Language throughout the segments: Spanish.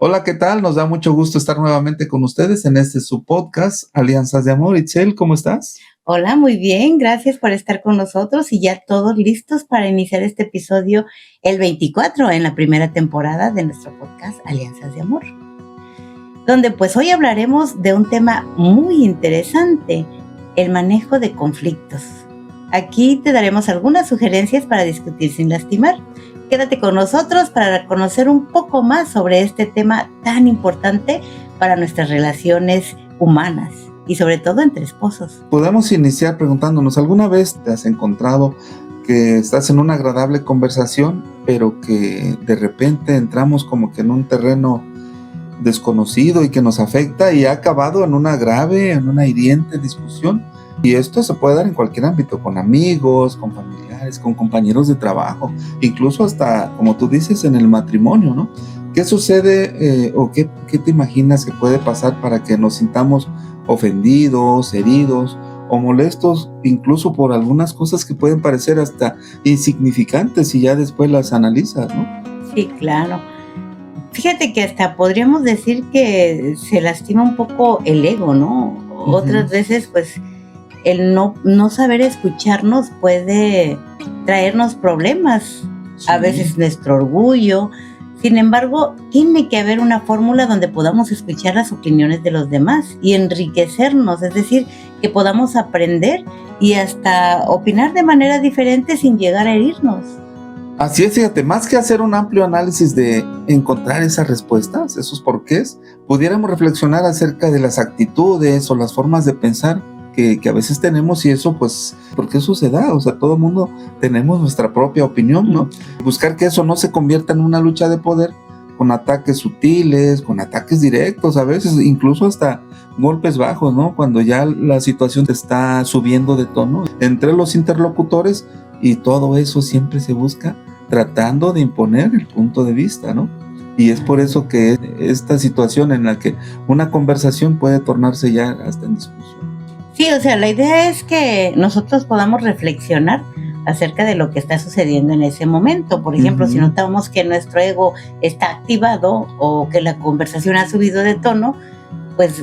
Hola, ¿qué tal? Nos da mucho gusto estar nuevamente con ustedes en este su podcast, Alianzas de Amor. Itzel, ¿cómo estás? Hola, muy bien, gracias por estar con nosotros y ya todos listos para iniciar este episodio, el 24 en la primera temporada de nuestro podcast Alianzas de Amor, donde pues hoy hablaremos de un tema muy interesante, el manejo de conflictos. Aquí te daremos algunas sugerencias para discutir sin lastimar. Quédate con nosotros para conocer un poco más sobre este tema tan importante para nuestras relaciones humanas y sobre todo entre esposos. Podemos iniciar preguntándonos, ¿alguna vez te has encontrado que estás en una agradable conversación, pero que de repente entramos como que en un terreno desconocido y que nos afecta y ha acabado en una grave, en una hiriente discusión? Y esto se puede dar en cualquier ámbito, con amigos, con familiares, con compañeros de trabajo, incluso hasta, como tú dices, en el matrimonio, ¿no? ¿Qué sucede o qué te imaginas que puede pasar para que nos sintamos ofendidos, heridos o molestos, incluso por algunas cosas que pueden parecer hasta insignificantes y ya después las analizas, ¿no? Sí, claro. Fíjate que hasta podríamos decir que se lastima un poco el ego, ¿no? Ujú. Otras veces, pues, el no saber escucharnos puede traernos problemas, a Sí. veces nuestro orgullo. Sin embargo, tiene que haber una fórmula donde podamos escuchar las opiniones de los demás y enriquecernos, es decir, que podamos aprender y hasta opinar de manera diferente sin llegar a herirnos. Así es, fíjate, más que hacer un amplio análisis de encontrar esas respuestas, esos porqués, pudiéramos reflexionar acerca de las actitudes o las formas de pensar que a veces tenemos y eso, pues, ¿por qué eso se da? O sea, todo el mundo tenemos nuestra propia opinión, ¿no? Buscar que eso no se convierta en una lucha de poder con ataques sutiles, con ataques directos, a veces incluso hasta golpes bajos, ¿no? Cuando ya la situación está subiendo de tono entre los interlocutores y todo eso siempre se busca tratando de imponer el punto de vista, ¿no? Y es por eso que esta situación en la que una conversación puede tornarse ya hasta en discusión. Sí, o sea, la idea es que nosotros podamos reflexionar acerca de lo que está sucediendo en ese momento. Por ejemplo, si Ujú. notamos que nuestro ego está activado o que la conversación ha subido de tono, pues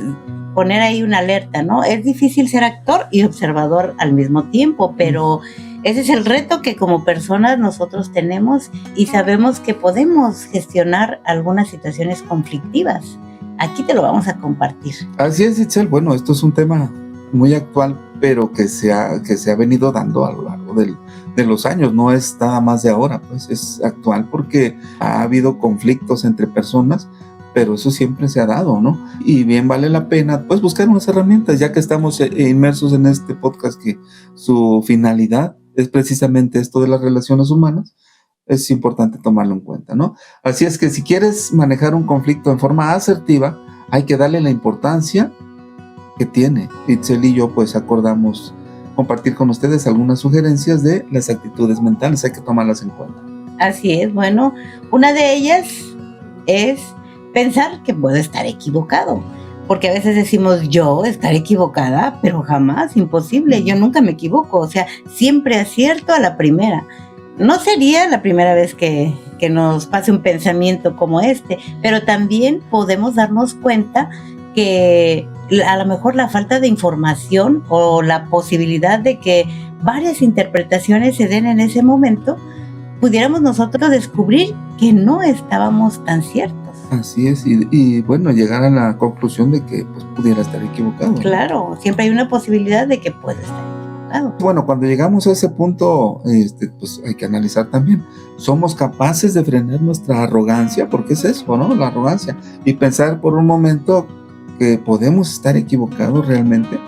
poner ahí una alerta, ¿no? Es difícil ser actor y observador al mismo tiempo, pero ese es el reto que como personas nosotros tenemos y sabemos que podemos gestionar algunas situaciones conflictivas. Aquí te lo vamos a compartir. Así es, Itzel. Bueno, esto es un tema muy actual, pero que se ha venido dando a lo largo de los años. No es nada más de ahora, pues es actual porque ha habido conflictos entre personas, pero eso siempre se ha dado, ¿no? Y bien vale la pena, pues, buscar unas herramientas, ya que estamos inmersos en este podcast, que su finalidad es precisamente esto de las relaciones humanas. Es importante tomarlo en cuenta, ¿no? Así es que si quieres manejar un conflicto en forma asertiva, hay que darle la importancia que tiene. Itzel y yo pues acordamos compartir con ustedes algunas sugerencias de las actitudes mentales, hay que tomarlas en cuenta. Así es, bueno, una de ellas es pensar que puedo estar equivocado, porque a veces decimos yo estar equivocada, pero jamás, imposible, yo nunca me equivoco, o sea, siempre acierto a la primera. No sería la primera vez que nos pase un pensamiento como este, pero también podemos darnos cuenta que a lo mejor la falta de información o la posibilidad de que varias interpretaciones se den en ese momento, pudiéramos nosotros descubrir que no estábamos tan ciertos. Así es, y bueno, llegar a la conclusión de que pues pudiera estar equivocado, ¿no? Claro, siempre hay una posibilidad de que pueda estar equivocado. Bueno, cuando llegamos a ese punto, pues hay que analizar también, ¿somos capaces de frenar nuestra arrogancia? Porque es eso, ¿no? La arrogancia. Y pensar por un momento que podemos estar equivocados realmente.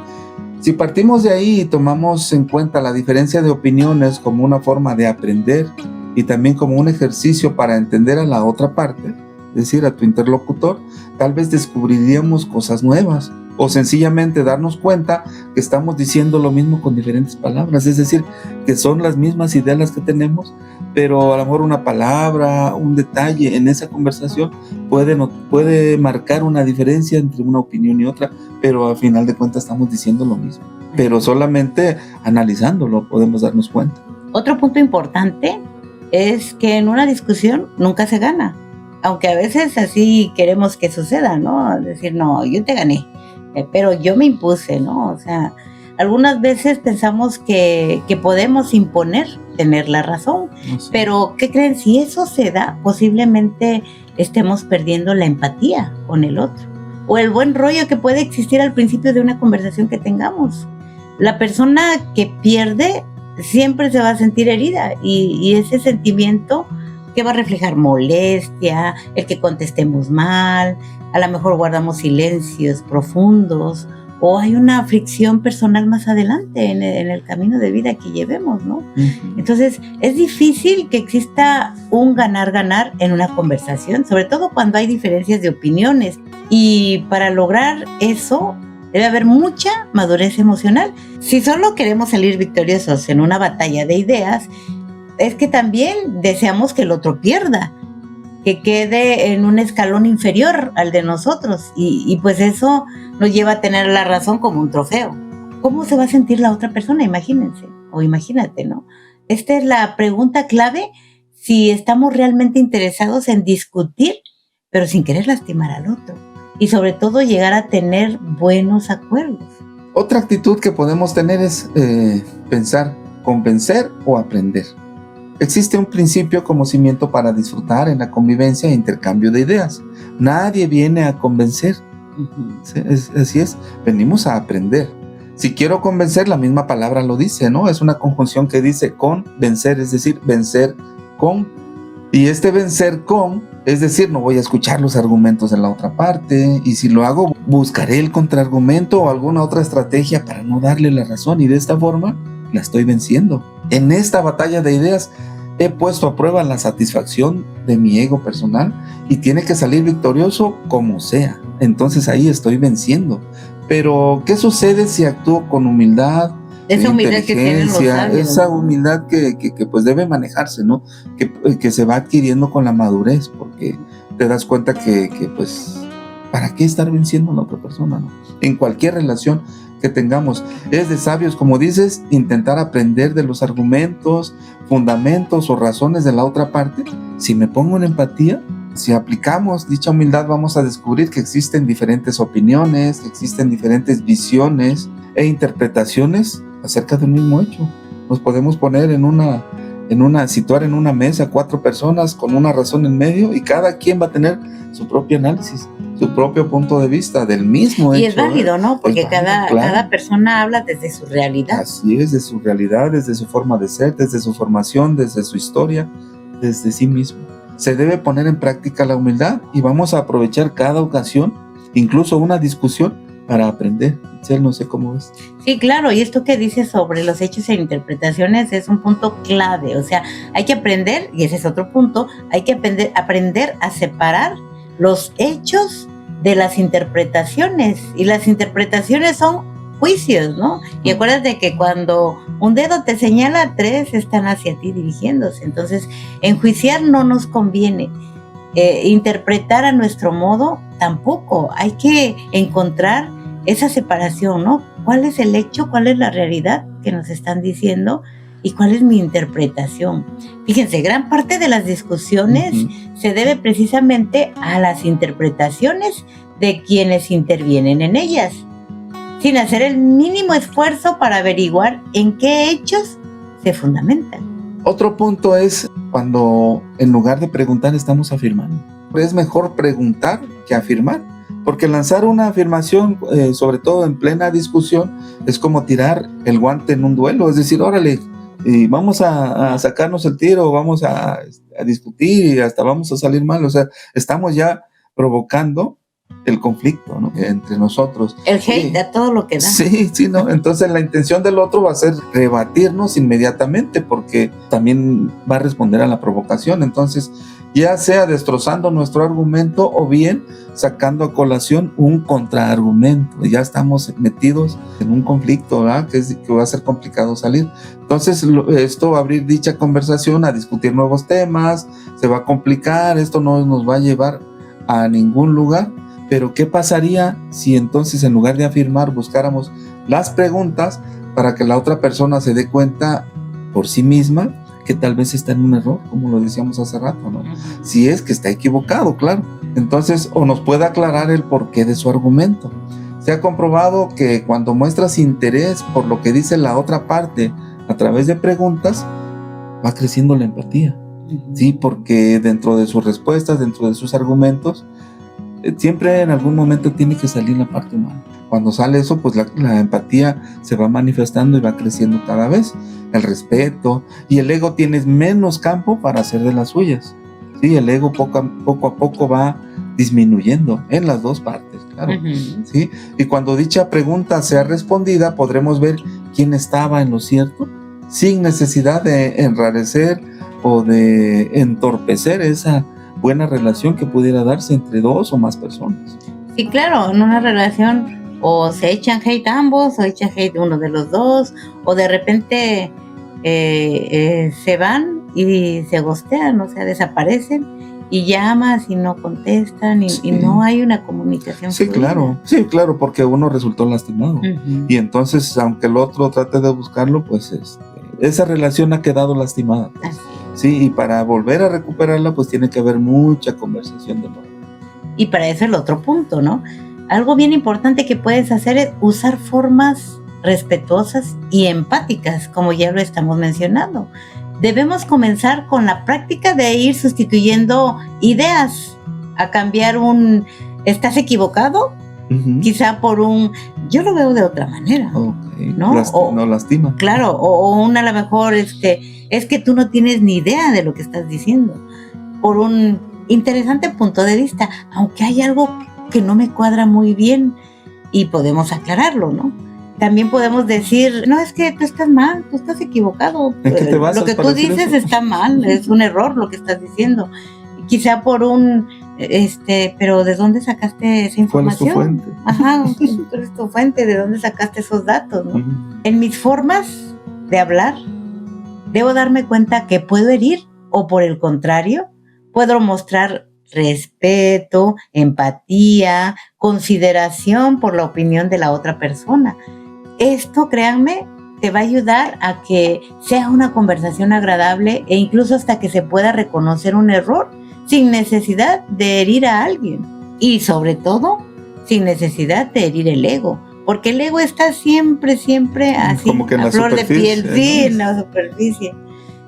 Si partimos de ahí y tomamos en cuenta la diferencia de opiniones como una forma de aprender y también como un ejercicio para entender a la otra parte, es decir, a tu interlocutor, tal vez descubriríamos cosas nuevas o sencillamente darnos cuenta que estamos diciendo lo mismo con diferentes palabras, es decir, que son las mismas ideas las que tenemos, pero a lo mejor una palabra, un detalle en esa conversación puede marcar una diferencia entre una opinión y otra, pero al final de cuentas estamos diciendo lo mismo. Pero solamente analizándolo podemos darnos cuenta. Otro punto importante es que en una discusión nunca se gana. aunque a veces así queremos que suceda, ¿no? Decir, no, yo te gané, pero yo me impuse, ¿no? O sea, algunas veces pensamos que podemos imponer tener la razón, No sé. pero ¿qué creen? Si eso se da, posiblemente estemos perdiendo la empatía con el otro o el buen rollo que puede existir al principio de una conversación que tengamos. La persona que pierde siempre se va a sentir herida y ese sentimiento que va a reflejar molestia, el que contestemos mal, a lo mejor guardamos silencios profundos o hay una fricción personal más adelante en el camino de vida que llevemos, ¿no? Ujú. Entonces, es difícil que exista un ganar-ganar en una conversación, sobre todo cuando hay diferencias de opiniones. Y para lograr eso, debe haber mucha madurez emocional. Si solo queremos salir victoriosos en una batalla de ideas, es que también deseamos que el otro pierda, que quede en un escalón inferior al de nosotros. Y pues eso nos lleva a tener la razón como un trofeo. ¿Cómo se va a sentir la otra persona? Imagínense, o imagínate, ¿no? Esta es la pregunta clave si estamos realmente interesados en discutir, pero sin querer lastimar al otro. Y sobre todo llegar a tener buenos acuerdos. Otra actitud que podemos tener es pensar, convencer o aprender. Existe un principio como cimiento para disfrutar en la convivencia e intercambio de ideas. Nadie viene a convencer. ¿Sí? Así es, venimos a aprender. Si quiero convencer, la misma palabra lo dice, ¿no? Es una conjunción que dice convencer, es decir, vencer con. Y este vencer con, es decir, no voy a escuchar los argumentos de la otra parte, y si lo hago, buscaré el contraargumento o alguna otra estrategia para no darle la razón, y de esta forma la estoy venciendo. En esta batalla de ideas he puesto a prueba la satisfacción de mi ego personal y tiene que salir victorioso como sea. Entonces ahí estoy venciendo. Pero ¿qué sucede si actúo con humildad? Esa humildad que tienen los sabios, esa ¿no? humildad que pues debe manejarse, ¿no? Que se va adquiriendo con la madurez, porque te das cuenta que pues, ¿para qué estar venciendo a la otra persona, no? En cualquier relación que tengamos, es de sabios, como dices, intentar aprender de los argumentos, fundamentos o razones de la otra parte. Si me pongo en empatía, si aplicamos dicha humildad, vamos a descubrir que existen diferentes opiniones, que existen diferentes visiones e interpretaciones acerca del mismo hecho. Nos podemos poner situar en una mesa 4 personas con una razón en medio y cada quien va a tener su propio análisis, su propio punto de vista del mismo hecho. Y es válido, ¿no? Porque claro. cada persona habla desde su realidad. Así es, de su realidad, desde su forma de ser, desde su formación, desde su historia, desde sí mismo. Se debe poner en práctica la humildad y vamos a aprovechar cada ocasión, incluso una discusión, para aprender. No sé cómo ves. Sí, claro, y esto que dices sobre los hechos e interpretaciones es un punto clave. O sea, hay que aprender, y ese es otro punto, hay que aprender a separar los hechos de las interpretaciones. Y las interpretaciones son juicios, ¿no? Y acuérdate que cuando un dedo te señala, 3 están hacia ti dirigiéndose. Entonces, enjuiciar no nos conviene. Interpretar a nuestro modo tampoco. Hay que encontrar esa separación, ¿no? ¿Cuál es el hecho? ¿Cuál es la realidad que nos están diciendo? ¿Y cuál es mi interpretación? Fíjense, gran parte de las discusiones se debe precisamente a las interpretaciones de quienes intervienen en ellas, sin hacer el mínimo esfuerzo para averiguar en qué hechos se fundamentan. Otro punto es cuando en lugar de preguntar estamos afirmando. Es mejor preguntar que afirmar, porque lanzar una afirmación, sobre todo en plena discusión, es como tirar el guante en un duelo, es decir, órale, y vamos a sacarnos el tiro, vamos a discutir y hasta vamos a salir mal. O sea, estamos ya provocando el conflicto, ¿no? Entre nosotros. El hate a todo lo que da. Sí, ¿no? Entonces la intención del otro va a ser rebatirnos inmediatamente porque también va a responder a la provocación. Entonces, ya sea destrozando nuestro argumento o bien sacando a colación un contraargumento. Ya estamos metidos en un conflicto, ¿verdad? Que va a ser complicado salir. Entonces, esto va a abrir dicha conversación a discutir nuevos temas, se va a complicar, esto no nos va a llevar a ningún lugar. Pero ¿qué pasaría si entonces en lugar de afirmar buscáramos las preguntas para que la otra persona se dé cuenta por sí misma que tal vez está en un error, como lo decíamos hace rato, ¿no? Si es que está equivocado, claro. Entonces, o nos puede aclarar el porqué de su argumento. Se ha comprobado que cuando muestras interés por lo que dice la otra parte a través de preguntas, va creciendo la empatía, ¿sí? Porque dentro de sus respuestas, dentro de sus argumentos, siempre en algún momento tiene que salir la parte humana. Cuando sale eso, pues la empatía se va manifestando y va creciendo cada vez. El respeto y el ego tiene menos campo para hacer de las suyas. Sí, el ego poco a poco va disminuyendo en las dos partes, claro. ¿Sí? Y cuando dicha pregunta sea respondida, podremos ver quién estaba en lo cierto, sin necesidad de enrarecer o de entorpecer esa buena relación que pudiera darse entre dos o más personas. Sí, claro, en una relación o se echan hate ambos, o echan hate uno de los dos, o de repente se van y se ghostean, o sea, desaparecen y llamas y no contestan y no hay una comunicación fluida. Sí, claro, porque uno resultó lastimado. Y entonces, aunque el otro trate de buscarlo, pues esa relación ha quedado lastimada. Pues. Sí, y para volver a recuperarla, pues tiene que haber mucha conversación de nuevo. Y para eso el otro punto, ¿no? Algo bien importante que puedes hacer es usar formas respetuosas y empáticas, como ya lo estamos mencionando. Debemos comenzar con la práctica de ir sustituyendo ideas a cambiar un ¿estás equivocado? Quizá por un yo lo veo de otra manera, ¿no? No lastima. Claro, o una a lo mejor es que tú no tienes ni idea de lo que estás diciendo. Por un interesante punto de vista, aunque hay algo que no me cuadra muy bien y podemos aclararlo, ¿no? También podemos decir, no, es que tú estás mal, tú estás equivocado. ¿En qué te basas lo que tú dices eso? Está mal, es un error lo que estás diciendo. Quizá por un, pero ¿de dónde sacaste esa información? ¿Cuál es tu fuente? Ajá, ¿cuál es tu fuente? ¿De dónde sacaste esos datos? ¿No? En mis formas de hablar, debo darme cuenta que puedo herir o por el contrario, puedo mostrar respeto, empatía, consideración por la opinión de la otra persona. Esto, créanme, te va a ayudar a que sea una conversación agradable e incluso hasta que se pueda reconocer un error sin necesidad de herir a alguien. Y sobre todo, sin necesidad de herir el ego. Porque el ego está siempre así, como que en a flor de piel, sí, en la superficie.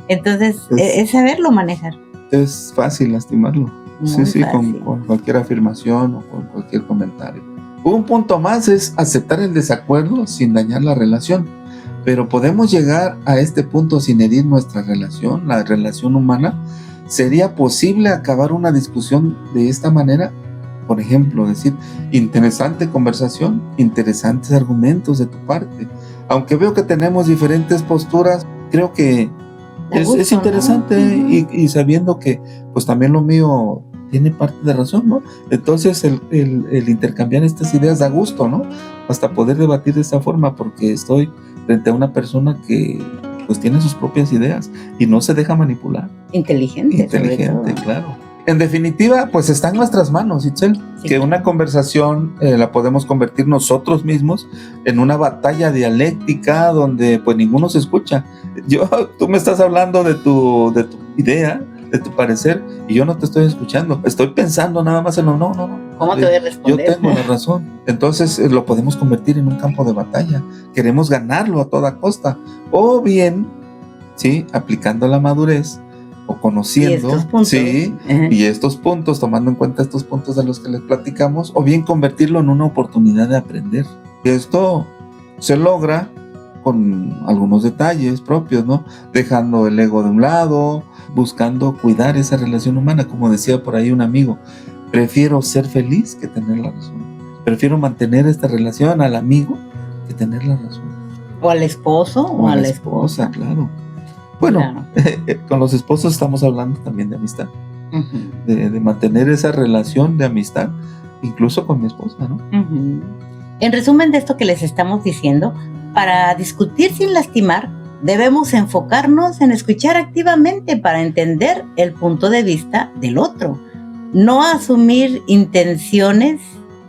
Entonces, es saberlo manejar. Es fácil lastimarlo. Muy sí, fácil. con cualquier afirmación o con cualquier comentario. Un punto más es aceptar el desacuerdo sin dañar la relación. Pero podemos llegar a este punto sin herir nuestra relación, la relación humana. ¿Sería posible acabar una discusión de esta manera? Por ejemplo, decir, interesante conversación, interesantes argumentos de tu parte. Aunque veo que tenemos diferentes posturas, creo que es interesante, ¿no? y sabiendo que pues también lo mío tiene parte de razón, ¿no? Entonces el intercambiar estas ideas da gusto, ¿no? Hasta poder debatir de esta forma, porque estoy frente a una persona que pues tiene sus propias ideas y no se deja manipular. Inteligente, claro. En definitiva, pues está en nuestras manos, Itzel, que una conversación la podemos convertir nosotros mismos en una batalla dialéctica donde pues ninguno se escucha. Tú me estás hablando de tu idea, de tu parecer, y yo no te estoy escuchando. Estoy pensando nada más en no. ¿Cómo te voy a responder? Yo tengo la razón. Entonces lo podemos convertir en un campo de batalla. Queremos ganarlo a toda costa. O bien, sí, aplicando la madurez, o conociendo, y estos puntos, tomando en cuenta estos puntos de los que les platicamos, o bien convertirlo en una oportunidad de aprender. Y esto se logra con algunos detalles propios, ¿no? Dejando el ego de un lado, buscando cuidar esa relación humana. Como decía por ahí un amigo, prefiero ser feliz que tener la razón. Prefiero mantener esta relación al amigo que tener la razón. O al esposo o a la esposa. Claro. Bueno, con los esposos estamos hablando también de amistad, de mantener esa relación de amistad, incluso con mi esposa, ¿no? En resumen de esto que les estamos diciendo, para discutir sin lastimar, debemos enfocarnos en escuchar activamente para entender el punto de vista del otro, no asumir intenciones,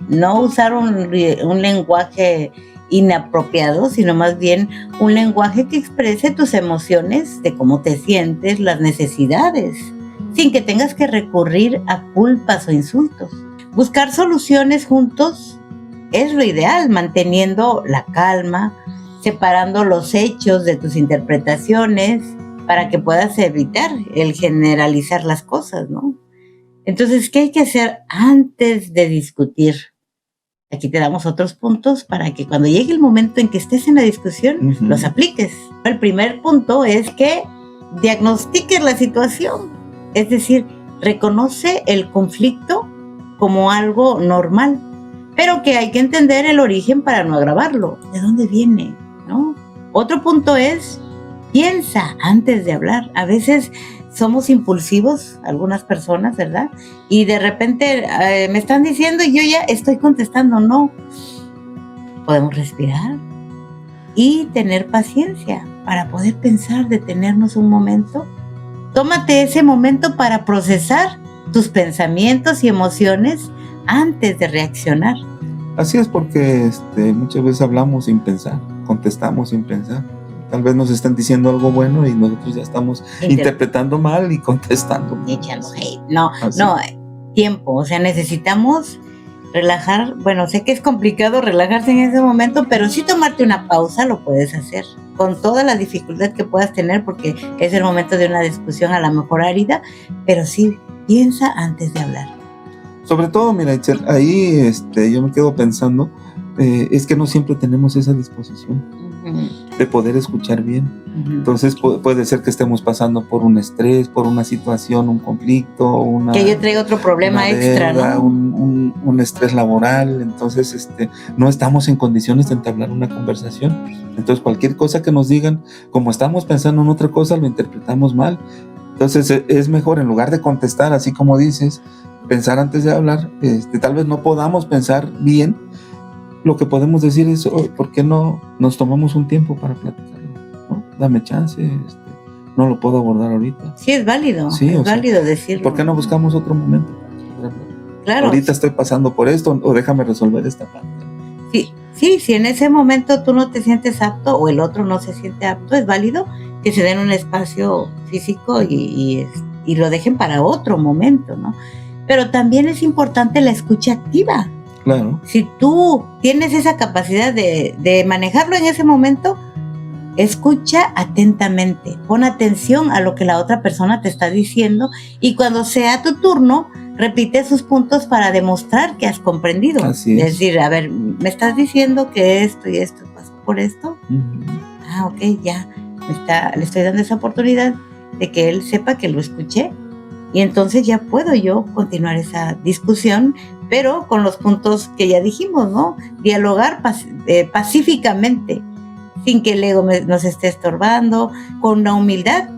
no usar un lenguaje inapropiado, sino más bien un lenguaje que exprese tus emociones, de cómo te sientes, las necesidades, sin que tengas que recurrir a culpas o insultos. Buscar soluciones juntos es lo ideal, manteniendo la calma, separando los hechos de tus interpretaciones para que puedas evitar el generalizar las cosas, ¿no? Entonces, ¿qué hay que hacer antes de discutir? Aquí te damos otros puntos para que cuando llegue el momento en que estés en la discusión, los apliques. El primer punto es que diagnostiques la situación, es decir, reconoce el conflicto como algo normal, pero que hay que entender el origen para no agravarlo. ¿De dónde viene? ¿No? Otro punto es, piensa antes de hablar. A veces somos impulsivos, algunas personas, ¿verdad? Y de repente me están diciendo y yo ya estoy contestando. No. Podemos respirar y tener paciencia para poder pensar, detenernos un momento. Tómate ese momento para procesar tus pensamientos y emociones antes de reaccionar. Así es, porque muchas veces hablamos sin pensar, contestamos sin pensar. Tal vez nos están diciendo algo bueno y nosotros ya estamos interpretando mal y contestando mal. Echando hate. No, tiempo. O sea, necesitamos relajar. Bueno, sé que es complicado relajarse en ese momento, pero si tomarte una pausa lo puedes hacer con toda la dificultad que puedas tener, porque es el momento de una discusión a lo mejor árida, pero sí, piensa antes de hablar. Sobre todo, mira, Itzel, ahí yo me quedo pensando, es que no siempre tenemos esa disposición de poder escuchar bien. Entonces puede ser que estemos pasando por un estrés, por una situación, un conflicto, que yo traiga otro problema extra, deuda, ¿no? Un estrés laboral. Entonces no estamos en condiciones de entablar una conversación. Entonces cualquier cosa que nos digan, como estamos pensando en otra cosa, lo interpretamos mal. Entonces es mejor, en lugar de contestar así como dices, pensar antes de hablar. Tal vez no podamos pensar bien. Lo que podemos decir es, ¿por qué no nos tomamos un tiempo para platicarlo? ¿No? Dame chance, no lo puedo abordar ahorita. Sí, es válido, sí, es válido decirlo. ¿Por qué no buscamos otro momento? Claro. Ahorita estoy pasando por esto, o déjame resolver esta parte. Sí, si en ese momento tú no te sientes apto o el otro no se siente apto, es válido que se den un espacio físico y lo dejen para otro momento, ¿no? Pero también es importante la escucha activa. Claro. Si tú tienes esa capacidad de manejarlo en ese momento, escucha atentamente, pon atención a lo que la otra persona te está diciendo y cuando sea tu turno, repite sus puntos para demostrar que has comprendido. Así es. Es decir, a ver, ¿me estás diciendo que esto y esto pasó por esto? Ok, ya, le estoy dando esa oportunidad de que él sepa que lo escuché y entonces ya puedo yo continuar esa discusión, pero con los puntos que ya dijimos, ¿no? Dialogar pacíficamente, sin que el ego nos esté estorbando, con la humildad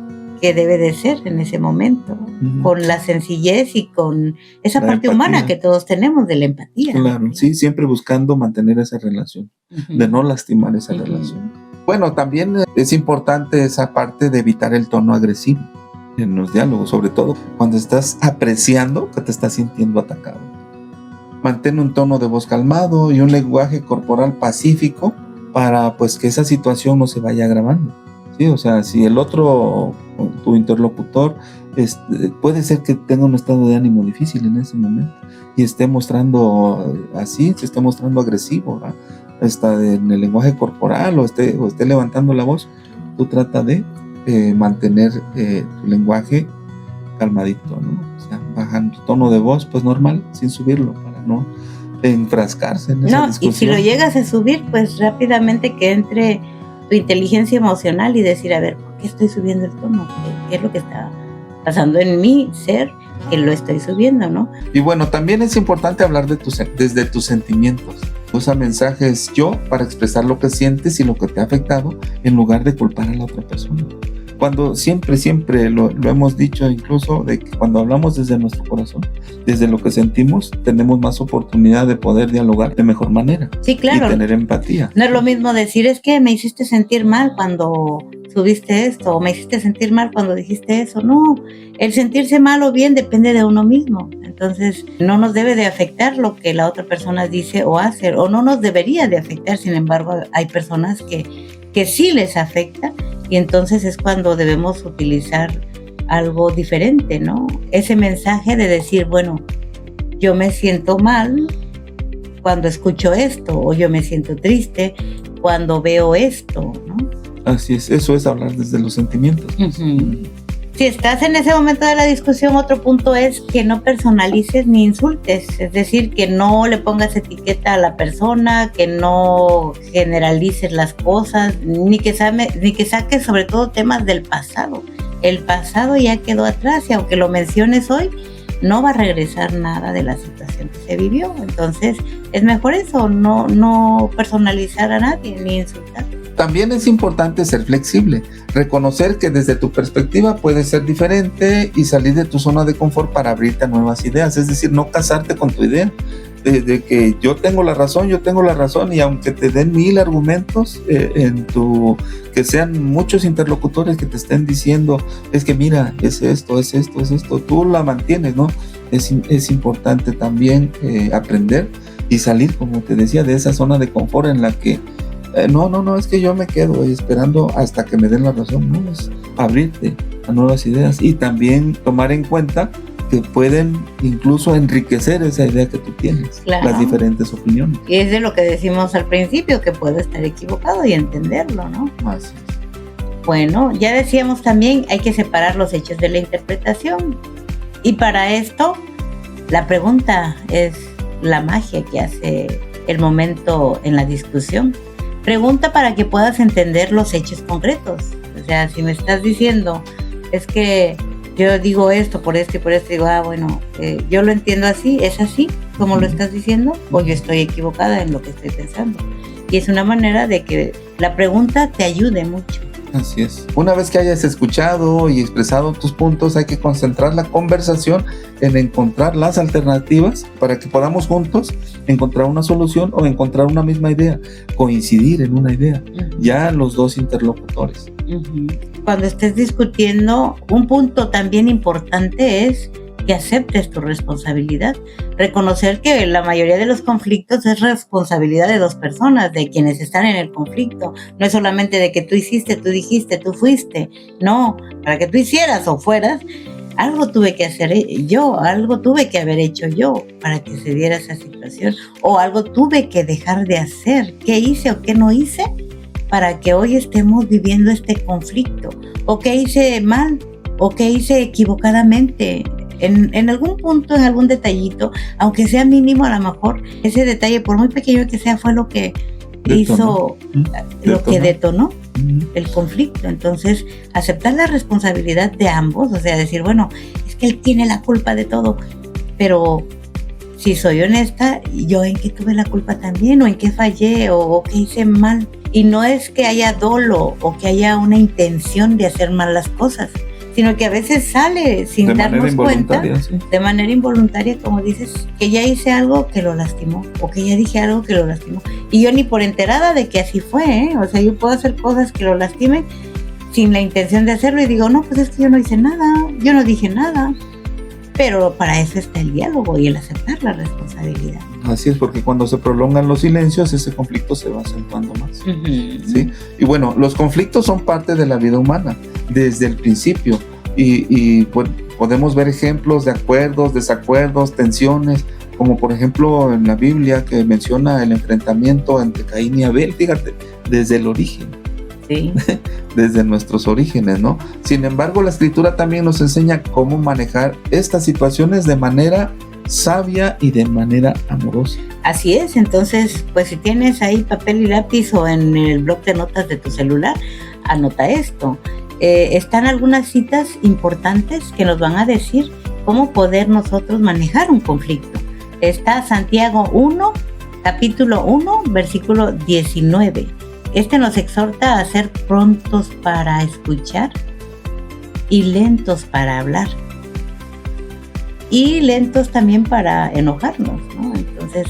que debe de ser en ese momento, con la sencillez y con esa parte humana que todos tenemos de la empatía. Claro, sí, siempre buscando mantener esa relación, de no lastimar esa relación. Bueno, también es importante esa parte de evitar el tono agresivo en los diálogos, sobre todo cuando estás apreciando que te estás sintiendo atacado. Mantén un tono de voz calmado y un lenguaje corporal pacífico para pues que esa situación no se vaya agravando. Sí, o sea, si el otro, tu interlocutor, puede ser que tenga un estado de ánimo difícil en ese momento y esté mostrando así, se esté mostrando agresivo, ¿verdad? En el lenguaje corporal o esté levantando la voz, tú trata de mantener tu lenguaje calmadito, ¿no? O sea, bajando tu tono de voz, pues normal, sin subirlo, para no enfrascarse en esa discusión. Y si lo llegas a subir, pues rápidamente que entre tu inteligencia emocional y decir, a ver, ¿por qué estoy subiendo el tono? ¿Qué es lo que está pasando en mi ser que lo estoy subiendo, no? Y bueno, también es importante hablar desde tus sentimientos. Usa mensajes yo para expresar lo que sientes y lo que te ha afectado en lugar de culpar a la otra persona. Cuando siempre lo hemos dicho, incluso de que cuando hablamos desde nuestro corazón, desde lo que sentimos, tenemos más oportunidad de poder dialogar de mejor manera. Sí, claro. Y tener empatía. No es lo mismo decir, es que me hiciste sentir mal cuando subiste esto, o me hiciste sentir mal cuando dijiste eso. No, el sentirse mal o bien depende de uno mismo. Entonces, no nos debe de afectar lo que la otra persona dice o hace, o no nos debería de afectar. Sin embargo, hay personas que sí les afecta, y entonces es cuando debemos utilizar algo diferente, ¿no? Ese mensaje de decir, bueno, yo me siento mal cuando escucho esto, o yo me siento triste cuando veo esto, ¿no? Así es, eso es hablar desde los sentimientos. Uh-huh. Si estás en ese momento de la discusión, otro punto es que no personalices ni insultes, es decir, que no le pongas etiqueta a la persona, que no generalices las cosas, ni que saques sobre todo temas del pasado. El pasado ya quedó atrás, y aunque lo menciones hoy, no va a regresar nada de la situación que se vivió. Entonces, es mejor eso, no personalizar a nadie ni insultar. También es importante ser flexible, reconocer que desde tu perspectiva puede ser diferente y salir de tu zona de confort para abrirte a nuevas ideas. Es decir, no casarte con tu idea de que yo tengo la razón, y aunque te den 1000 argumentos, que sean muchos interlocutores que te estén diciendo, es que mira, es esto, tú la mantienes, ¿no? Es importante también aprender y salir, como te decía, de esa zona de confort en la que no, es que yo me quedo esperando hasta que me den la razón. No, es abrirte a nuevas ideas y también tomar en cuenta que pueden incluso enriquecer esa idea que tú tienes, claro, las diferentes opiniones. Y es de lo que decimos al principio, que puedo estar equivocado y entenderlo, ¿no? Así es. Bueno, ya decíamos también, hay que separar los hechos de la interpretación. Y para esto, la pregunta es la magia que hace el momento en la discusión. Pregunta para que puedas entender los hechos concretos. O sea, si me estás diciendo, es que yo digo esto por esto y por esto, digo, bueno, yo lo entiendo así, ¿es así como lo estás diciendo? ¿O yo estoy equivocada en lo que estoy pensando? Y es una manera de que la pregunta te ayude mucho. Así es. Una vez que hayas escuchado y expresado tus puntos, hay que concentrar la conversación en encontrar las alternativas para que podamos juntos encontrar una solución o encontrar una misma idea, coincidir en una idea, ya los dos interlocutores. Cuando estés discutiendo, un punto también importante es que aceptes tu responsabilidad. Reconocer que la mayoría de los conflictos es responsabilidad de dos personas, de quienes están en el conflicto. No es solamente de que tú hiciste, tú dijiste, tú fuiste. No, para que tú hicieras o fueras, algo tuve que hacer yo, algo tuve que haber hecho yo para que se diera esa situación, o algo tuve que dejar de hacer. ¿Qué hice o qué no hice para que hoy estemos viviendo este conflicto? ¿O qué hice mal? ¿O qué hice equivocadamente? En algún punto, en algún detallito, aunque sea mínimo, a lo mejor ese detalle, por muy pequeño que sea, fue lo que detonó el conflicto. Entonces, aceptar la responsabilidad de ambos, o sea, decir, bueno, es que él tiene la culpa de todo, pero si soy honesta, yo en qué tuve la culpa también, o en qué fallé, o qué hice mal. Y no es que haya dolo o que haya una intención de hacer mal las cosas, sino que a veces sale sin darnos cuenta, sí, de manera involuntaria, como dices, que ya hice algo que lo lastimó, o que ya dije algo que lo lastimó, y yo ni por enterada de que así fue, ¿eh? O sea, yo puedo hacer cosas que lo lastimen sin la intención de hacerlo, y digo, no, pues es que yo no hice nada, yo no dije nada, pero para eso está el diálogo y el aceptar la responsabilidad. Así es, porque cuando se prolongan los silencios, ese conflicto se va acentuando más. ¿Sí? Y bueno, los conflictos son parte de la vida humana desde el principio, y pues, podemos ver ejemplos de acuerdos, desacuerdos, tensiones, como por ejemplo en la Biblia, que menciona el enfrentamiento entre Caín y Abel, fíjate, desde el origen. Sí. Desde nuestros orígenes, ¿no? Sin embargo, la Escritura también nos enseña cómo manejar estas situaciones de manera sabia y de manera amorosa. Así es. Entonces, pues si tienes ahí papel y lápiz o en el bloc de notas de tu celular, anota esto. Están algunas citas importantes que nos van a decir cómo poder nosotros manejar un conflicto. Está Santiago 1, capítulo 1, versículo 19. Este nos exhorta a ser prontos para escuchar y lentos para hablar. Y lentos también para enojarnos, ¿no? Entonces,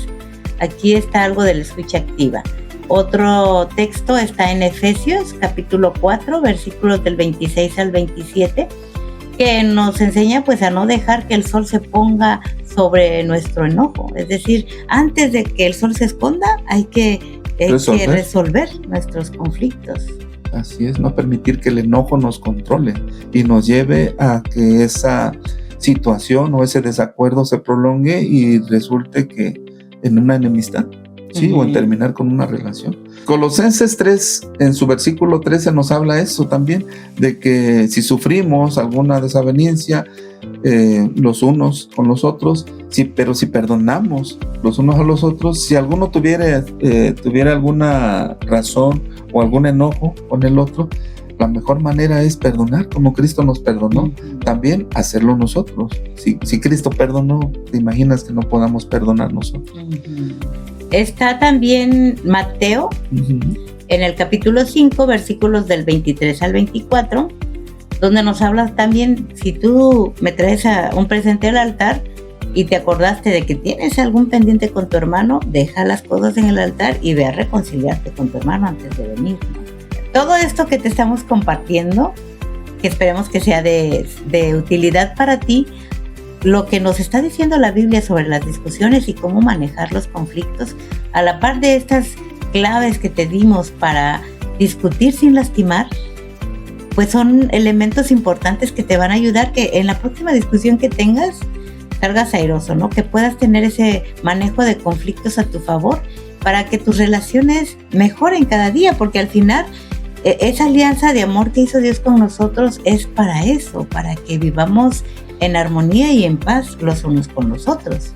aquí está algo de la escucha activa. Otro texto está en Efesios, capítulo 4, versículos del 26 al 27. que nos enseña pues a no dejar que el sol se ponga sobre nuestro enojo. Es decir, antes de que el sol se esconda, hay que resolver nuestros conflictos. Así es, no permitir que el enojo nos controle y nos lleve a que esa situación o ese desacuerdo se prolongue y resulte que en una enemistad, ¿sí? O en terminar con una relación. Colosenses 3, en su versículo 13 nos habla eso también, de que si sufrimos alguna desaveniencia los unos con los otros, pero si perdonamos los unos a los otros, si alguno tuviera alguna razón o algún enojo con el otro, la mejor manera es perdonar como Cristo nos perdonó. También hacerlo nosotros. Si Cristo perdonó, ¿te imaginas que no podamos perdonar nosotros? Está también Mateo, en el capítulo 5, versículos del 23 al 24, donde nos habla también, si tú me traes un presente al altar y te acordaste de que tienes algún pendiente con tu hermano, deja las cosas en el altar y ve a reconciliarte con tu hermano antes de venir. Todo esto que te estamos compartiendo, que esperemos que sea de utilidad para ti, lo que nos está diciendo la Biblia sobre las discusiones y cómo manejar los conflictos, a la par de estas claves que te dimos para discutir sin lastimar, pues son elementos importantes que te van a ayudar que en la próxima discusión que tengas salgas airoso, ¿no? Que puedas tener ese manejo de conflictos a tu favor para que tus relaciones mejoren cada día, porque al final esa alianza de amor que hizo Dios con nosotros es para eso, para que vivamos en armonía y en paz los unos con los otros.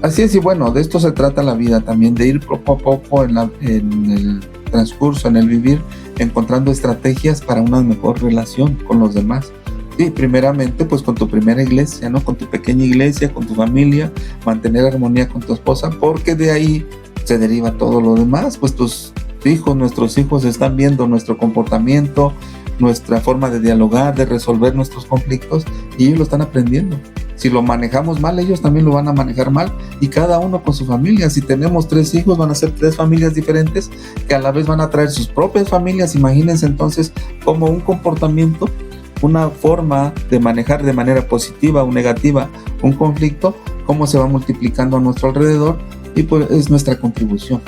Así es, y bueno, de esto se trata la vida también, de ir poco a poco en el transcurso, en el vivir, encontrando estrategias para una mejor relación con los demás. Y primeramente, pues con tu primera iglesia, ¿no? Con tu pequeña iglesia, con tu familia, mantener armonía con tu esposa, porque de ahí se deriva todo lo demás. Pues tus hijos, nuestros hijos están viendo nuestro comportamiento, nuestra forma de dialogar, de resolver nuestros conflictos, y ellos lo están aprendiendo. Si lo manejamos mal, ellos también lo van a manejar mal, y cada uno con su familia. Si tenemos 3 hijos, van a ser 3 familias diferentes, que a la vez van a traer sus propias familias. Imagínense entonces cómo un comportamiento, una forma de manejar de manera positiva o negativa un conflicto, cómo se va multiplicando a nuestro alrededor, y pues es nuestra contribución,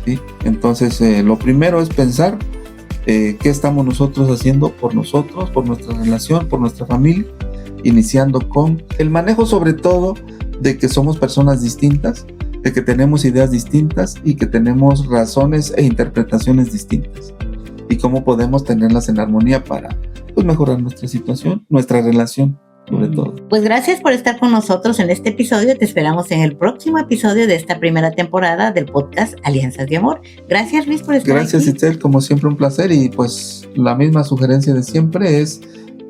¿sí? Entonces lo primero es pensar qué estamos nosotros haciendo por nosotros, por nuestra relación, por nuestra familia, iniciando con el manejo sobre todo de que somos personas distintas, de que tenemos ideas distintas y que tenemos razones e interpretaciones distintas, y cómo podemos tenerlas en armonía para pues mejorar nuestra situación, nuestra relación sobre todo. Pues gracias por estar con nosotros en este episodio. Te esperamos en el próximo episodio de esta primera temporada del podcast Alianzas de Amor. Gracias, Luis, por estar aquí. Gracias, Itzel, como siempre un placer, y pues la misma sugerencia de siempre es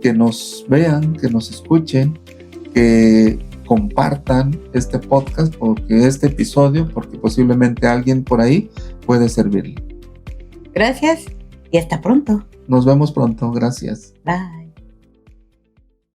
que nos vean, que nos escuchen, que compartan este podcast, porque este episodio, porque posiblemente alguien por ahí puede servirle. Gracias y hasta pronto. Nos vemos pronto, gracias. Bye.